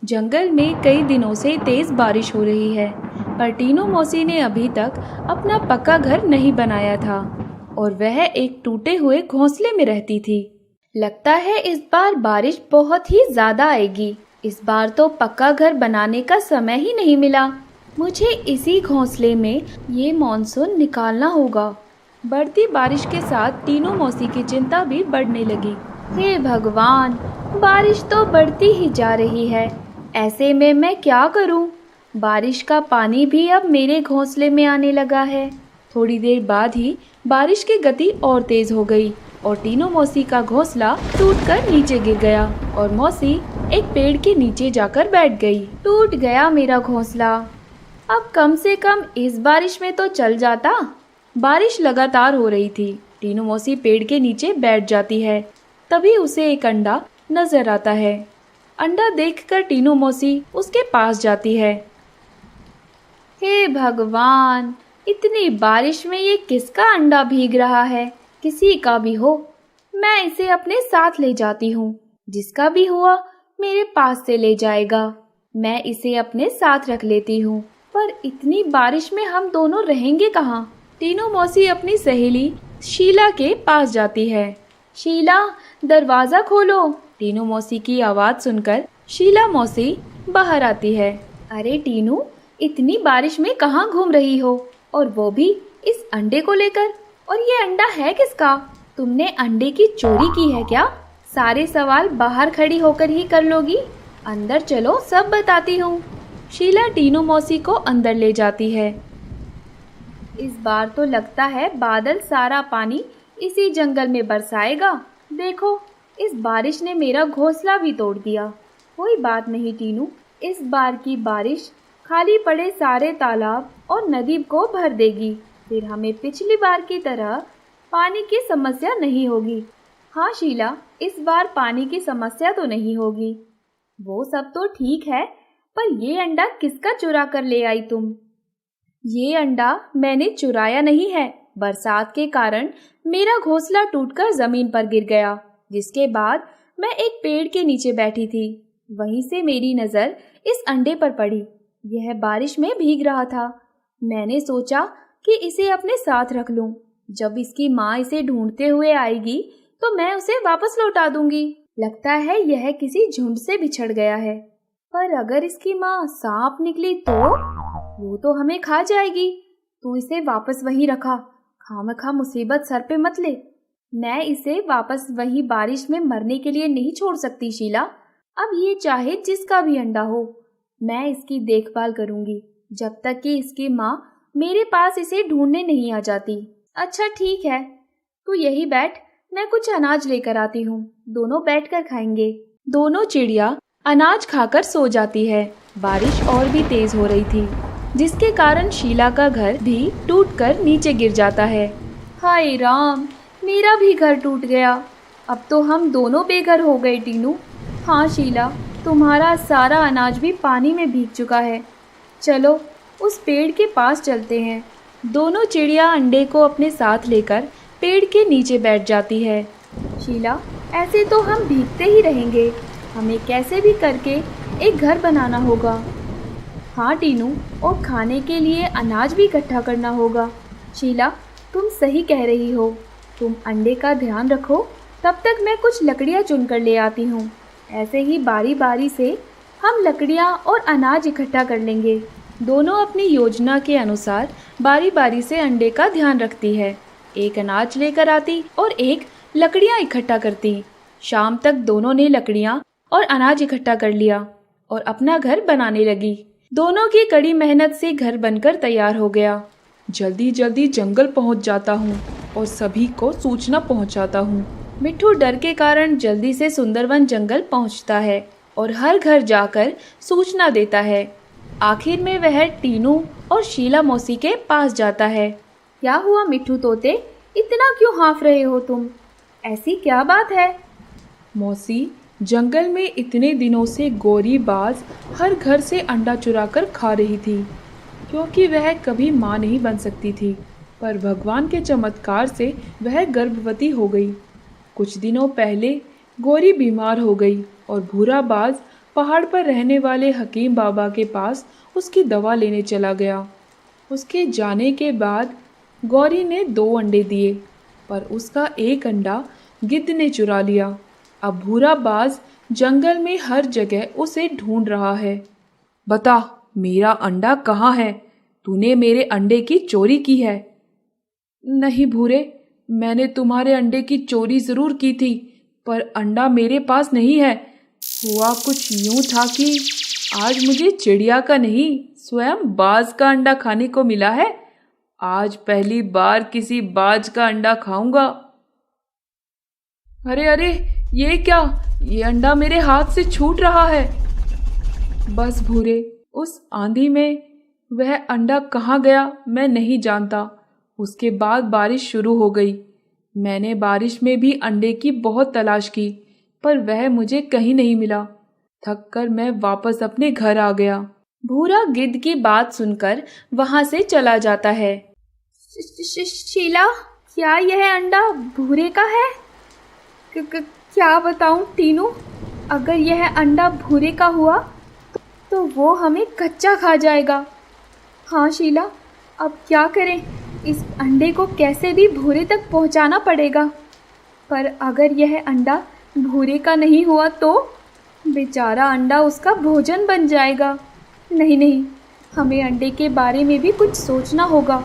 जंगल में कई दिनों से तेज बारिश हो रही है, पर टीनू मौसी ने अभी तक अपना पक्का घर नहीं बनाया था और वह एक टूटे हुए घोंसले में रहती थी। लगता है इस बार बारिश बहुत ही ज्यादा आएगी। इस बार तो पक्का घर बनाने का समय ही नहीं मिला। मुझे इसी घोंसले में ये मॉनसून निकालना होगा। बढ़ती बारिश के साथ टीनू मौसी की चिंता भी बढ़ने लगी। हे भगवान, बारिश तो बढ़ती ही जा रही है। ऐसे में मैं क्या करूं? बारिश का पानी भी अब मेरे घोंसले में आने लगा है। थोड़ी देर बाद ही बारिश की गति और तेज हो गई और टीनू मौसी का घोंसला टूटकर नीचे गिर गया और मौसी एक पेड़ के नीचे जाकर बैठ गई। टूट गया मेरा घोंसला। अब कम से कम इस बारिश में तो चल जाता। बारिश लगातार हो रही थी। टीनू मौसी पेड़ के नीचे बैठ जाती है। तभी उसे एक अंडा नजर आता है। अंडा देखकर टीनू मौसी उसके पास जाती है। हे भगवान, इतनी बारिश में ये किसका अंडा भीग रहा है? किसी का भी हो, मैं इसे अपने साथ ले जाती हूँ। जिसका भी हुआ मेरे पास से ले जाएगा। मैं इसे अपने साथ रख लेती हूँ। पर इतनी बारिश में हम दोनों रहेंगे कहाँ? टीनू मौसी अपनी सहेली शीला के पास जाती है। शीला, दरवाजा खोलो। टीनू मौसी की आवाज सुनकर शीला मौसी बाहर आती है। अरे टीनू, इतनी बारिश में कहाँ घूम रही हो, और वो भी इस अंडे को लेकर? और ये अंडा है किसका? तुमने अंडे की चोरी की है क्या? सारे सवाल बाहर खड़ी होकर ही कर लोगी? अंदर चलो, सब बताती हूँ। शीला टीनू मौसी को अंदर ले जाती है। इस बार तो लगता है बादल सारा पानी इसी जंगल में बरसाएगा। देखो, इस बारिश ने मेरा घोंसला भी तोड़ दिया। कोई बात नहीं टीनू, इस बार की बारिश खाली पड़े सारे तालाब और नदी को भर देगी। फिर हमें पिछली बार की तरह पानी की समस्या नहीं होगी। हाँ शीला, इस बार पानी की समस्या तो नहीं होगी। वो सब तो ठीक है, पर ये अंडा किसका चुरा कर ले आई तुम? ये अंडा मैंने चुराया नहीं है। बरसात के कारण मेरा घोंसला टूटकर जमीन पर गिर गया, जिसके बाद मैं एक पेड़ के नीचे बैठी थी। वहीं से मेरी नज़र इस अंडे पर पड़ी। यह बारिश में भीग रहा था। मैंने सोचा कि इसे अपने साथ रख लूं। जब इसकी माँ इसे ढूंढते हुए आएगी तो मैं उसे वापस लौटा दूंगी। लगता है यह किसी झुंड से बिछड़ गया है। पर अगर इसकी माँ सांप निकली तो वो तो हमें खा जाएगी। तू इसे वापस वहीं रखा। खामखा मुसीबत सर पे मत ले। मैं इसे वापस वहीं बारिश में मरने के लिए नहीं छोड़ सकती शीला। अब ये चाहे जिसका भी अंडा हो, मैं इसकी देखभाल करूंगी जब तक कि इसकी माँ मेरे पास इसे ढूंढने नहीं आ जाती। अच्छा ठीक है, तू यही बैठ, मैं कुछ अनाज लेकर आती हूँ। दोनों बैठकर खाएंगे। दोनों चिड़िया अनाज खाकर सो जाती है। बारिश और भी तेज हो रही थी, जिसके कारण शीला का घर भी टूटकर नीचे गिर जाता है। हाय राम, मेरा भी घर टूट गया। अब तो हम दोनों बेघर हो गए टीनू। हाँ शीला, तुम्हारा सारा अनाज भी पानी में भीग चुका है। चलो उस पेड़ के पास चलते हैं। दोनों चिड़िया अंडे को अपने साथ लेकर पेड़ के नीचे बैठ जाती है। शीला, ऐसे तो हम भीगते ही रहेंगे। हमें कैसे भी करके एक घर बनाना होगा। हाँ टीनू, और खाने के लिए अनाज भी इकट्ठा करना होगा। शीला, तुम सही कह रही हो। तुम अंडे का ध्यान रखो, तब तक मैं कुछ लकड़ियाँ चुन कर ले आती हूँ। ऐसे ही बारी बारी से हम लकड़ियाँ और अनाज इकट्ठा कर लेंगे। दोनों अपनी योजना के अनुसार बारी बारी से अंडे का ध्यान रखती है। एक अनाज लेकर आती और एक लकड़ियाँ इकट्ठा करती। शाम तक दोनों ने लकड़ियाँ और अनाज इकट्ठा कर लिया और अपना घर बनाने लगी। दोनों की कड़ी मेहनत से घर बनकर तैयार हो गया। जल्दी जल्दी जंगल पहुंच जाता हूं और सभी को सूचना पहुंचाता हूं। मिट्ठू डर के कारण जल्दी से सुंदरवन जंगल पहुंचता है और हर घर जाकर सूचना देता है। आखिर में वह टीनू और शीला मौसी के पास जाता है। क्या हुआ मिट्ठू तोते, इतना क्यों हाँफ रहे हो तुम? ऐसी क्या बात है? मौसी, जंगल में इतने दिनों से गोरी बाज हर घर से अंडा चुराकर खा रही थी, क्योंकि वह कभी माँ नहीं बन सकती थी। पर भगवान के चमत्कार से वह गर्भवती हो गई। कुछ दिनों पहले गोरी बीमार हो गई और भूरा बाज पहाड़ पर रहने वाले हकीम बाबा के पास उसकी दवा लेने चला गया। उसके जाने के बाद गौरी ने 2 अंडे दिए, पर उसका एक अंडा गिद्ध ने चुरा लिया। अब भूरा बाज जंगल में हर जगह उसे ढूंढ रहा है। बता, मेरा अंडा कहाँ है? तूने मेरे अंडे की चोरी की है। नहीं भूरे, मैंने तुम्हारे अंडे की चोरी जरूर की थी, पर अंडा मेरे पास नहीं है। हुआ कुछ यूं था कि आज मुझे चिड़िया का नहीं, स्वयं बाज का अंडा खाने को मिला है। आज पहली बार किसी बाज का अंडा खाऊंगा। अरे अरे, ये क्या? ये अंडा मेरे हाथ से छूट रहा है। बस भूरे, उस आंधी में वह अंडा कहाँ गया मैं नहीं जानता। उसके बाद बारिश शुरू हो गई। मैंने बारिश में भी अंडे की बहुत तलाश की, पर वह मुझे कहीं नहीं मिला। थक कर मैं वापस अपने घर आ गया। भूरा गिद्ध की बात सुनकर वहां से चला जाता है। शीला, क्या यह अंडा भूरे का है? क्या बताऊं टीनू, अगर यह अंडा भूरे का हुआ तो वो हमें कच्चा खा जाएगा। हाँ शीला, अब क्या करें? इस अंडे को कैसे भी भूरे तक पहुंचाना पड़ेगा। पर अगर यह अंडा भूरे का नहीं हुआ तो बेचारा अंडा उसका भोजन बन जाएगा। नहीं नहीं, हमें अंडे के बारे में भी कुछ सोचना होगा।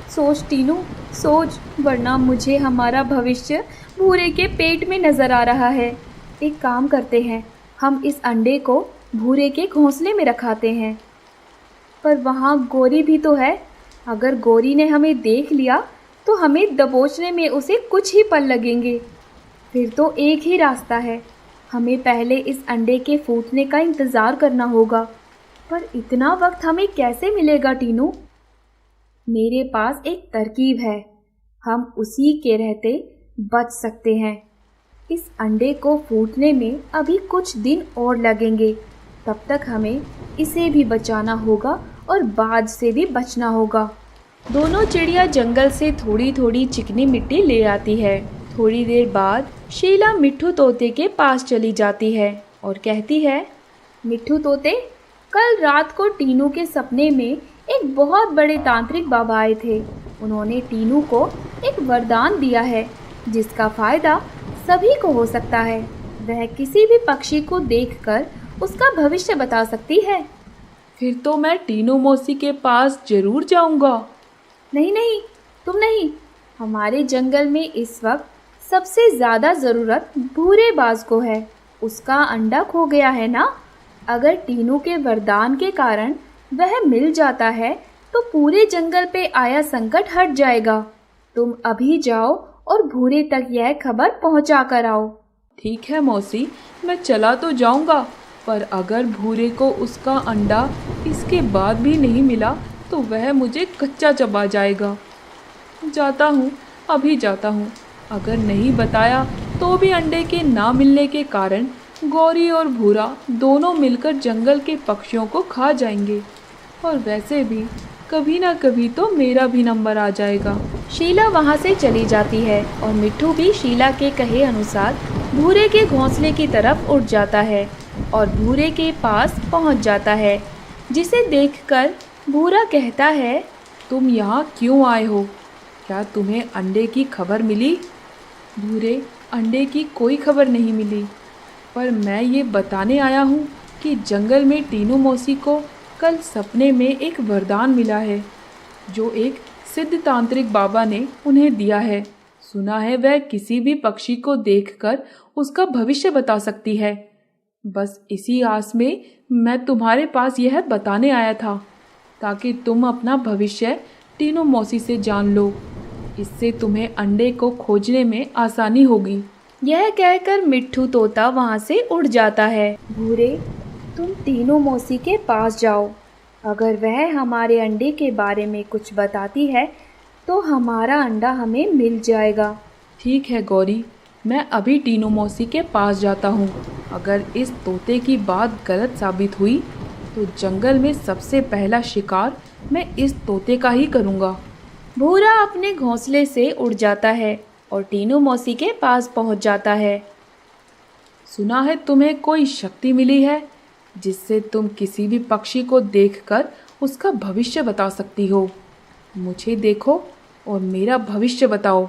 सोच टीनू, सोच, वरना मुझे हमारा भविष्य भूरे के पेट में नज़र आ रहा है। एक काम करते हैं, हम इस अंडे को भूरे के घोंसले में रखाते हैं। पर वहाँ गौरी भी तो है। अगर गौरी ने हमें देख लिया तो हमें दबोचने में उसे कुछ ही पल लगेंगे। फिर तो एक ही रास्ता है, हमें पहले इस अंडे के फूटने का इंतज़ार करना होगा। पर इतना वक्त हमें कैसे मिलेगा टीनू? मेरे पास एक तरकीब है, हम उसी के रहते बच सकते हैं। इस अंडे को फूटने में अभी कुछ दिन और लगेंगे, तब तक हमें इसे भी बचाना होगा और बाज से भी बचना होगा। दोनों चिड़िया जंगल से थोड़ी थोड़ी चिकनी मिट्टी ले आती है। थोड़ी देर बाद शीला मिट्ठू तोते के पास चली जाती है और कहती है, मिट्ठू तोते, कल रात को टीनू के सपने में एक बहुत बड़े तांत्रिक बाबा आए थे। उन्होंने टीनू को एक वरदान दिया है जिसका फ़ायदा सभी को हो सकता है। वह किसी भी पक्षी को देखकर उसका भविष्य बता सकती है। फिर तो मैं टीनू मौसी के पास जरूर जाऊंगा। नहीं नहीं, तुम नहीं। हमारे जंगल में इस वक्त सबसे ज़्यादा ज़रूरत भूरे बाज को है। उसका अंडा खो गया है ना। अगर टीनू के वरदान के कारण वह मिल जाता है तो पूरे जंगल पे आया संकट हट जाएगा। तुम अभी जाओ और भूरे तक यह खबर पहुंचा कर आओ। ठीक है मौसी, मैं चला तो जाऊंगा, पर अगर भूरे को उसका अंडा इसके बाद भी नहीं मिला तो वह मुझे कच्चा चबा जाएगा। जाता हूँ, अभी जाता हूँ। अगर नहीं बताया तो भी अंडे के ना मिलने के कारण गौरी और भूरा दोनों मिलकर जंगल के पक्षियों को खा जाएंगे, और वैसे भी कभी ना कभी तो मेरा भी नंबर आ जाएगा। शीला वहाँ से चली जाती है और मिट्ठू भी शीला के कहे अनुसार भूरे के घोंसले की तरफ उड़ जाता है और भूरे के पास पहुँच जाता है, जिसे देखकर भूरा कहता है, तुम यहाँ क्यों आए हो? क्या तुम्हें अंडे की खबर मिली? भूरे, अंडे की कोई खबर नहीं मिली, पर मैं ये बताने आया हूँ कि जंगल में टीनू मौसी को कल सपने में एक वरदान मिला है जो एक सिद्ध तांत्रिक बाबा ने उन्हें दिया है। सुना है वह किसी भी पक्षी को देखकर उसका भविष्य बता सकती है। बस इसी आस में मैं तुम्हारे पास यह बताने आया था, ताकि तुम अपना भविष्य टीनू मौसी से जान लो। इससे तुम्हें अंडे को खोजने में आसानी होगी। यह कहकर मिट्ठू तोता वहाँ से उड़ जाता है। भूरे, तुम टीनू मौसी के पास जाओ। अगर वह हमारे अंडे के बारे में कुछ बताती है तो हमारा अंडा हमें मिल जाएगा। ठीक है गौरी, मैं अभी टीनू मौसी के पास जाता हूँ। अगर इस तोते की बात गलत साबित हुई तो जंगल में सबसे पहला शिकार मैं इस तोते का ही करूँगा। भूरा अपने घोंसले से उड़ जाता है और टीनू मौसी के पास पहुँच जाता है। सुना है तुम्हें कोई शक्ति मिली है जिससे तुम किसी भी पक्षी को देखकर उसका भविष्य बता सकती हो। मुझे देखो और मेरा भविष्य बताओ।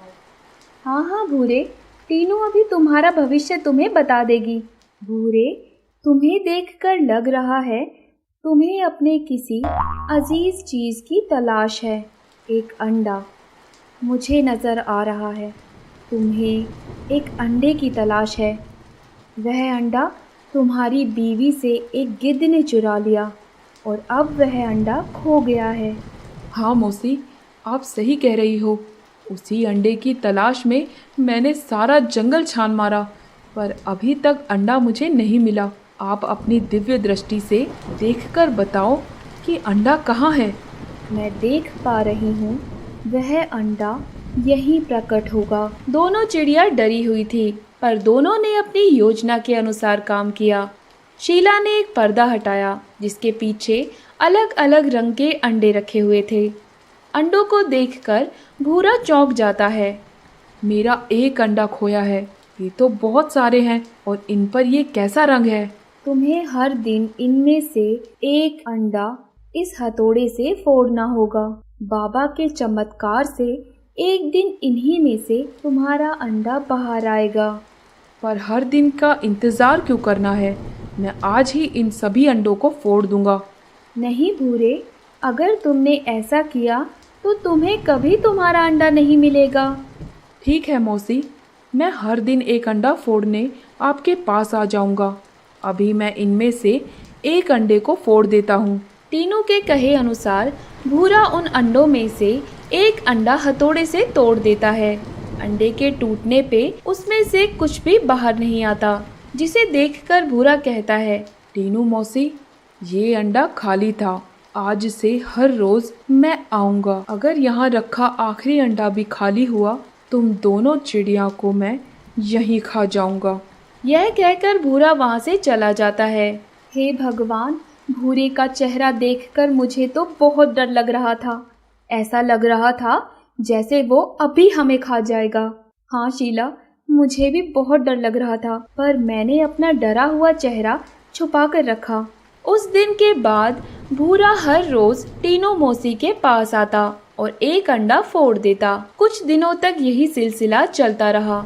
हाँ हाँ भूरे, टीनू अभी तुम्हारा भविष्य तुम्हें बता देगी। भूरे, तुम्हें देखकर लग रहा है तुम्हें अपने किसी अजीज चीज की तलाश है। एक अंडा। मुझे नजर आ रहा है तुम्हें एक अंडे की तलाश है। वह अंडा तुम्हारी बीवी से एक गिद्ध ने चुरा लिया और अब वह अंडा खो गया है। हाँ मौसी, आप सही कह रही हो। उसी अंडे की तलाश में मैंने सारा जंगल छान मारा, पर अभी तक अंडा मुझे नहीं मिला। आप अपनी दिव्य दृष्टि से देखकर बताओ कि अंडा कहाँ है। मैं देख पा रही हूँ, वह अंडा यहीं प्रकट होगा। दोनों चिड़िया डरी हुई थी, पर दोनों ने अपनी योजना के अनुसार काम किया। शीला ने एक पर्दा हटाया जिसके पीछे अलग अलग रंग के अंडे रखे हुए थे। अंडों को देखकर भूरा चौंक जाता है। मेरा एक अंडा खोया है, ये तो बहुत सारे हैं और इन पर ये कैसा रंग है। तुम्हें हर दिन इनमें से एक अंडा इस हथौड़े से फोड़ना होगा। बाबा के चमत्कार से एक दिन इन्हीं में से तुम्हारा अंडा बाहर आएगा। पर हर दिन का इंतज़ार क्यों करना है? मैं आज ही इन सभी अंडों को फोड़ दूंगा। नहीं भूरे, अगर तुमने ऐसा किया तो तुम्हें कभी तुम्हारा अंडा नहीं मिलेगा। ठीक है मौसी, मैं हर दिन एक अंडा फोड़ने आपके पास आ जाऊंगा। अभी मैं इनमें से एक अंडे को फोड़ देता हूँ। टीनू के कहे अनुसार भूरा उन अंडों में से एक अंडा हथौड़े से तोड़ देता है। अंडे के टूटने पे उसमें से कुछ भी बाहर नहीं आता, जिसे देखकर भूरा कहता है, टीनू मौसी, ये अंडा खाली था। आज से हर रोज मैं आऊंगा। अगर यहाँ रखा आखिरी अंडा भी खाली हुआ, तुम दोनों चिड़िया को मैं यहीं खा जाऊंगा। यह कहकर भूरा वहाँ से चला जाता है। हे भगवान, भूरे का चेहरा देखकर मुझे तो बहुत डर लग रहा था। ऐसा लग रहा था जैसे वो अभी हमें खा जाएगा। हाँ शीला, मुझे भी बहुत डर लग रहा था, पर मैंने अपना डरा हुआ चेहरा छुपा कर रखा। उस दिन के बाद भूरा हर रोज टीनू मौसी के पास आता और एक अंडा फोड़ देता। कुछ दिनों तक यही सिलसिला चलता रहा।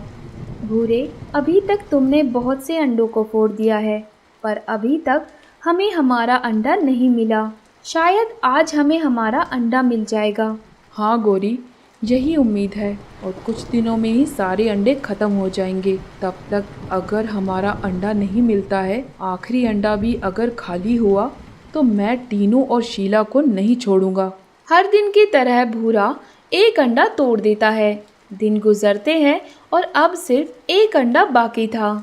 भूरे, अभी तक तुमने बहुत से अंडों को फोड़ दिया है, पर अभी तक हमें हमारा अंडा नहीं मिला। शायद आज हमें हमारा अंडा मिल जाएगा। हाँ गौरी, यही उम्मीद है और कुछ दिनों में ही सारे अंडे खत्म हो जाएंगे। तब तक अगर हमारा अंडा नहीं मिलता है, आखिरी अंडा भी अगर खाली हुआ, तो मैं टीनू और शीला को नहीं छोड़ूंगा। हर दिन की तरह भूरा एक अंडा तोड़ देता है। दिन गुजरते हैं और अब सिर्फ एक अंडा बाकी था।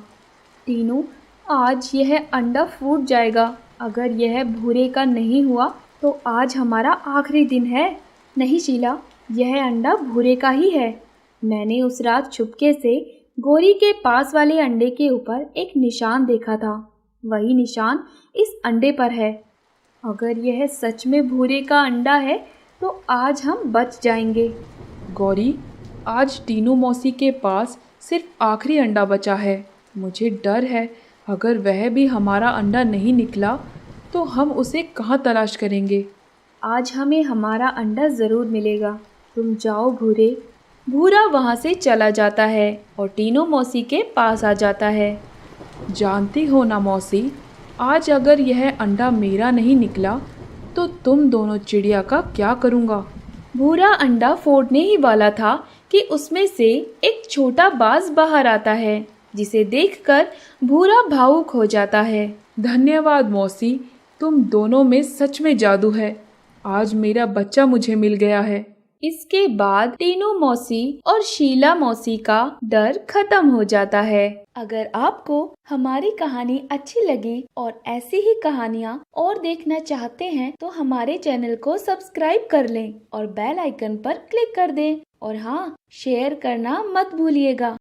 टीनू, आज यह अंडा फूट जाएगा। अगर यह भूरे का नहीं हुआ तो आज हमारा आखिरी दिन है। नहीं शीला, यह अंडा भूरे का ही है। मैंने उस रात चुपके से गोरी के पास वाले अंडे के ऊपर एक निशान देखा था। वही निशान इस अंडे पर है। अगर यह सच में भूरे का अंडा है तो आज हम बच जाएंगे। गौरी, आज टीनू मौसी के पास सिर्फ आखिरी अंडा बचा है। मुझे डर है, अगर वह भी हमारा अंडा नहीं निकला तो हम उसे कहाँ तलाश करेंगे। आज हमें हमारा अंडा ज़रूर मिलेगा। तुम जाओ भूरे। भूरा वहाँ से चला जाता है और टीनू मौसी के पास आ जाता है। जानती हो ना मौसी, आज अगर यह अंडा मेरा नहीं निकला तो तुम दोनों चिड़िया का क्या करूँगा। भूरा अंडा फोड़ने ही वाला था कि उसमें से एक छोटा बाज बाहर आता है, जिसे देखकर भूरा भावुक हो जाता है। धन्यवाद मौसी, तुम दोनों में सच में जादू है। आज मेरा बच्चा मुझे मिल गया है। इसके बाद टीनू मौसी और शीला मौसी का डर खत्म हो जाता है। अगर आपको हमारी कहानी अच्छी लगी और ऐसी ही कहानियाँ और देखना चाहते हैं तो हमारे चैनल को सब्सक्राइब कर लें और बेल आइकन पर क्लिक कर दें। और हाँ, शेयर करना मत भूलिएगा।